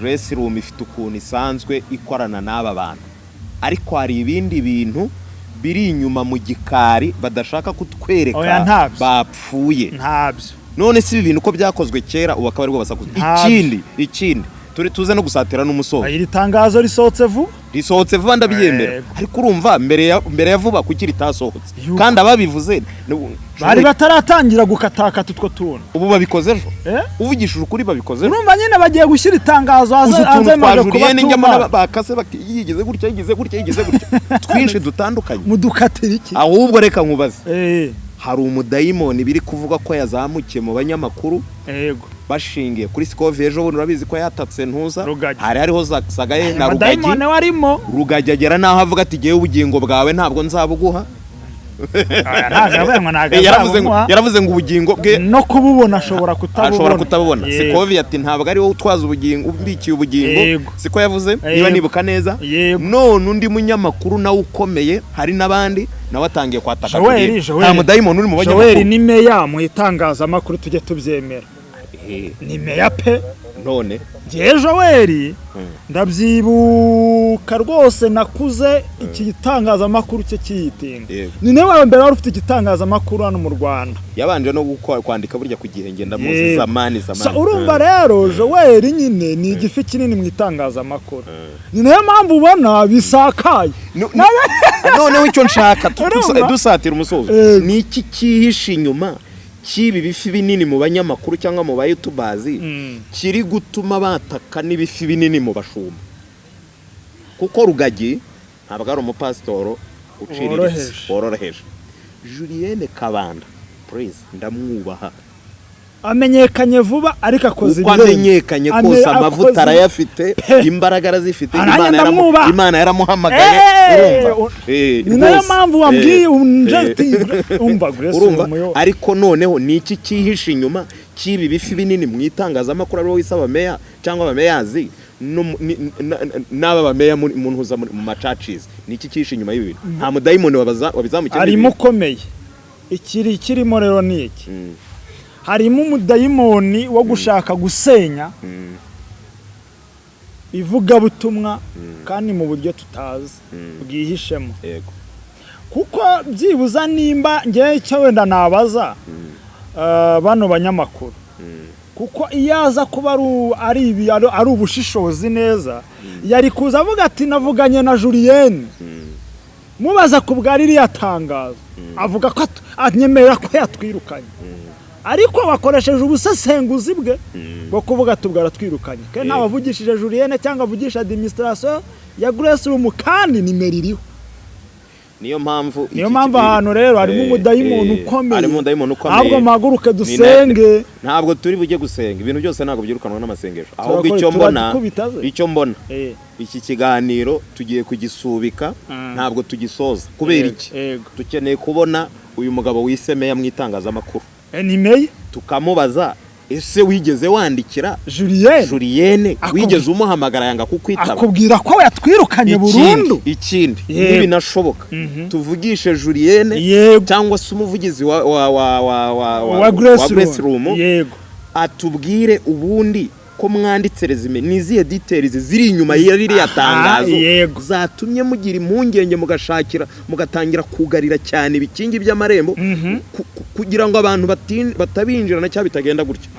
S2: Grace Room ifite ukuntu isanzwe ikorana n'aba bantu, ariko hari ibindi bintu biri inyuma mu gikari badashaka kutwereka bapfuye.
S4: ntabyo.
S2: none si ibi bintu ko byakozwe kera ubu akaba ari bwo basakuza. ikindi tuze no gusatira n'umusozo.
S4: iri tangazo risohotse vuba ndabyemera, ariko urumva mbere ya vuba kuki ritasohotse? kandi ababivuze bari bataratangira gukatakata utwo tuntu,
S2: ubu babikoze ejo. uvugishije ukuri babikoze ejo.
S4: urumva nyine bagiye gushyira itangazo
S2: hanze maze kubatuma bakase yigeze gutya twinshi dutandukanye.
S4: mudukatira iki?
S2: ahubwo reka nkubaze, hari umudayimoni biri kuvuga ko yazamukiye mu banyamakuru.
S4: yego,
S2: bashingiye kuri Scovie ejo bundi urabizi ko yatatse ntuza, hari hariho Sagaye na Rugagi. Rugagi agera naho avuga ati giye ubugingo bwawe ntabwo nzabuguha. yaravuze ngo ubugingo bwe
S4: no kububona ashobora kutabubona.
S2: Scovie ati ntabwo ari wowe utwaza ubugingo, umbikiye ubugingo. siko yavuze niba nibuka neza. none undi munyamakuru nawe ukomeye, hari n'abandi nawe atangiye kwataka. nta mudayimoni uri mu banyamakuru.
S4: Joel ni meya mu itangazamakuru, tujye tubyemera. ni meya pe.
S2: none
S4: Joel ndabyibuka rwose, nakuze iki gitangazamakuru cye kiyitinda. ni nawe mbere wari ufite igitangazamakuru hano mu Rwanda,
S2: yabanje no kwandika burya ku gihe ngenda muzi zamani.
S4: urumva rero Joel nyine ni igifi kinini mu itangazamakuru. ni nayo mpamvu ubona bisakaye.
S2: noneho icyo nshaka dusatira umusozo, ni iki cyihishe inyuma kibi bifi binini mu banyamakuru cyangwa mu bayutubazi kiri gutuma bataka n'ibifi binini mu bashumba? kuko Rugagi ntabwo ari umupasitoro uciriritse woroheje. Julienne Kabanda, please, ndamwubaha,
S4: amenyekanye vuba ariko akoze
S2: ibyo. uko amenyekanye kose amavuta arayafite, imbaraga arazifite, Imana yaramuhamagaye.
S4: ni nayo mpamvu wambwiye
S2: urumva. ariko noneho ni iki cyihishe inyuma kibi bifi binini mu itangazamakuru ari wowe isaba meya cyangwa abameyazi n'aba bameya mu ntuza mu macacizi? ni iki cyihishe inyuma y'ibi bintu? nta mudayimoni wabizamukira.
S4: arimo ukomeye. ikirimo rero ni iki? harimo umudayimoni wo gushaka gusenya ivugabutumwa, kandi mu buryo tutazi bwihishemo. kuko byibuza nimba ngewe icyo wenda nabaza, bano banyamakuru kuko iyo aza kuba ari ubushishozi neza yari kuza avuga ati navuganye na Julienne mubaza kubwa ririya tangazo avuga ko anyemerera ko yatwirukanye ariko bakoresheje ubusesenguzi bwe bwo kuvuga tubwara twirukanye kandi ntabavugishije Julienne cyangwa avugisha administration ya Grace Room kandi nimero iriho
S2: niyo mpamvu
S4: ahantu rero harimo umudayimoni ukomeye ahubwo maguruke dusenge
S2: ntabwo turi bujye gusenga ibintu byose ntabwo byirukanwa n'amasengesho ahubwo icyo mbona iki kiganiro tugiye kugisubika ntabwo tugisoza kubera iki dukeneye kubona uyu mugabo wisemeye mu itangazamakuru
S4: nimeye
S2: tukamubaza ese wigeze wandikira Julienne wigeze umuhamagara yanga kukwitaba
S4: akubwira ko yatwirukanye burundu
S2: ikindi binashoboka tuvugishe Julienne cyangwa se umuvugizi wa Grace Room atubwire ubundi ko mwanditse resume niziye details ziri inyuma y'iriya tangazo zatumye mugira impungenge mugatangira kugarira cyane ibikingi by'amarembo kugira ngo abantu batabinjirana cyangwa bitagenda gutyo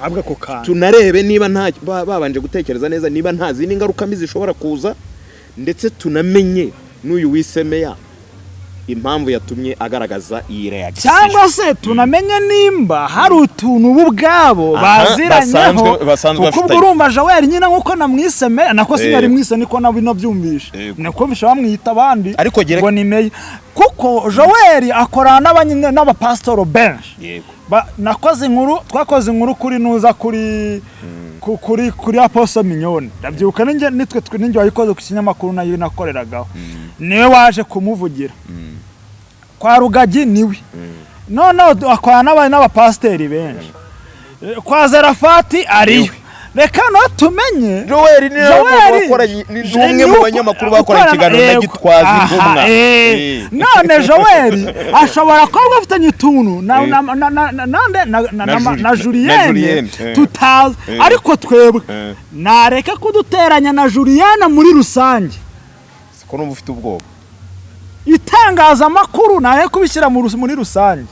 S2: tunarebe niba babanje gutekereza neza niba nta zindi ngaruka mbi zishobora kuza ndetse tunamenye n'uyu wisemeya impamvu yatumye agaragaza iyi reaction
S4: cyangwa se tunamenye nimba hari utuntu ubwabo baziranyeho kuko urumva Joel nyina nkuko namwiseme nako sinyari mwise niko nabino byumvishe nako bisha bamwita abandi ngo nimeye kuko Joel akorana n'abapastor bench twakoze inkuru kuri nuza kuri Apostle Mignone ndabyuka ninjye wayikoze ku kinyamakuru nayo nakoreragaho niwe waje kumuvugira kwa Rugagi niwe none akwana n'abapasteri benshi kwa Zerafati ariyo reka no tumenye
S2: Joel ni umwe mu banyamakuru bakora ikiganiro na Gitwazi Ntumwa
S4: none Joel ashobora kuba afitanye utuntu na Julienne tutazi ariko twebwe nareka kuduteranya na Julienne muri rusange
S2: siko numva ufite ubwoba
S4: itangazamakuru naye kubishyira muri rusange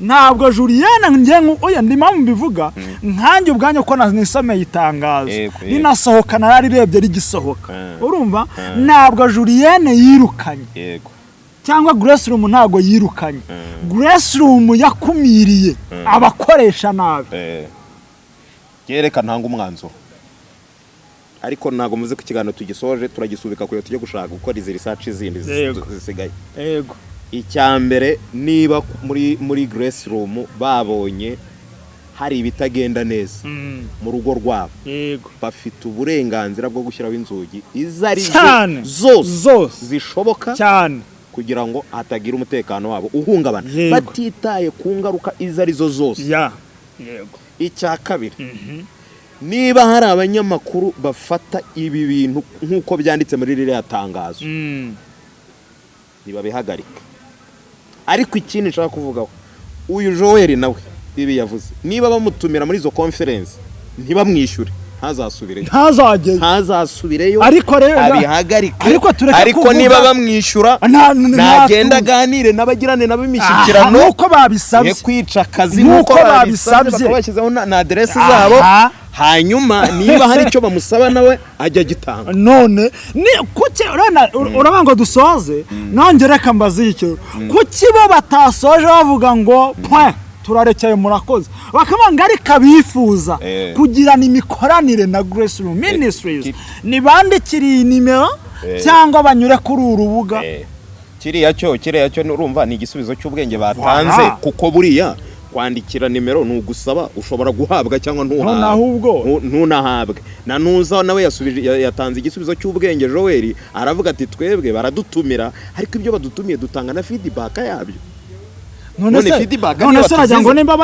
S4: ntabwo Julienne oya ndimo mbivuga nkanjye ubwanyo ko nisomeye itangazo ninasohoka narirebye rigisohoka urumva ntabwo Julienne yirukanye cyangwa Grace Room ntabwo yirukanye Grace Room yakumiriye abakoresha nabi
S2: yereka ntanga umwanzuro ariko ntago muze ku kiganiro tugisoje turagisubika kuyo tujye gushaka gukora izi research zindi zisigaye icyambere niba muri Grace Room babonye hari ibitagenda neza mu rugo rwabo bafite uburenganzira bwo gushyiraho inzugi izari zose zishoboka cyane kugira ngo hatagira umutekano wabo uhungabana batitaye ku ngaruka izari zo zose icya kabiri niba hari abanyamakuru bafata ibi bintu nkuko byanditse muri ririya tangazo niba bihagarika ariko ikindi nshaka kuvugaho uyu Joel nawe ibi yavuze niba bamutumira muri zo conference ntibamwishyure ntazasubireyo
S4: ariko rero
S2: abihagarike ariko niba bamwishyura nagenda aganire n'abagirane nabo imishyikirano
S4: nuko babisabye
S2: kwica akazi nuko babisabye bashyizeho na adresse zabo hanyuma niba hari icyo bamusaba nawe ajya gitanga
S4: none ni kuki urabango dusoze nanjye reka mbazi icyo kuki bo batasoje bavuga ngo point turarekeye murakoze bakamanga ari kabifuza kugirana imikoranire na Grace Room Ministries ni bandikiri nimero cyangwa banyure kuri urubuga
S2: kiriya cyo urumva ni igisubizo cy'ubwenge batanze kuko buriya kwandikira nimero n'ugusaba ushobora guhabwa cyangwa ntunahabwe na nuza nawe yatanze igisubizo cy'ubwenge Joel aravuga ati twebwe baradutumira ariko ibyo badutumiye dutanga na feedback yabyo
S4: none se rajya ngo nimba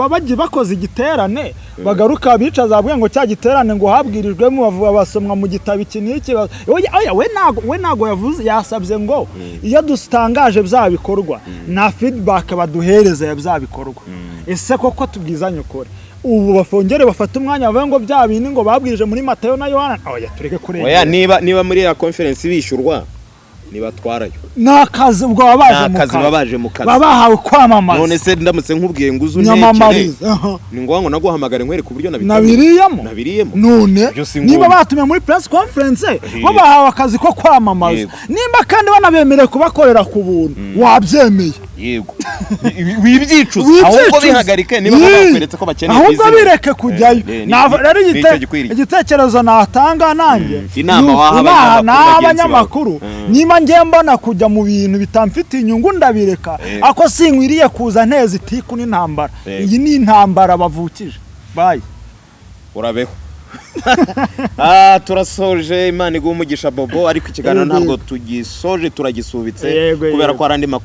S4: bagiye bakoze igiterane bagaruka bicaza bwe ngo cya giterane ngo habwirijwemo bavuga basomwa mu gitabo iki n'iki oya we nago yavuze yasabye ngo iyo dustangaje byabikorwa na feedback baduhereza ya byabikorwa ese koko tubwizanye ukore ubu bafongere bafata umwanya bavuga ngo bya bindi ngo babwirije muri Matayo na Yohana oya tureke kurengera
S2: oya niba muri ya conference bishyurwa nibatwarayo
S4: n'akazi ubwo
S2: babaje mu kazi
S4: babahawe kwamamaza.
S2: none se ndamutse nkubwiye ngo uzu
S4: nyamamariza
S2: ni ngombwa ngo naguhamagare nkwereka uburyo
S4: nabiriyemo none niba batumye muri press conference babahawe akazi ko kwamamaza nimba kandi banabemereye kubakorera ku buntu wabyemeye
S2: yego wibyicuza ahubwo bihagarike niba bakweretse ko bakeneye
S4: ahubwo bireke kujyayo rero igitekerezo natanga nanjye
S2: inama waha
S4: abanyamakuru niba ngiye mbona kujya mu bintu bitamfitiye inyungu ndabireka ako sinkwiriye kuza nteza itiku n'intambara iyi ni intambara bavukije bayi
S2: urabeho turasoje Imana iguha umugisha Bobo ariko ikiganiro ntabwo tugisoje turagisubitse kubera ko arandi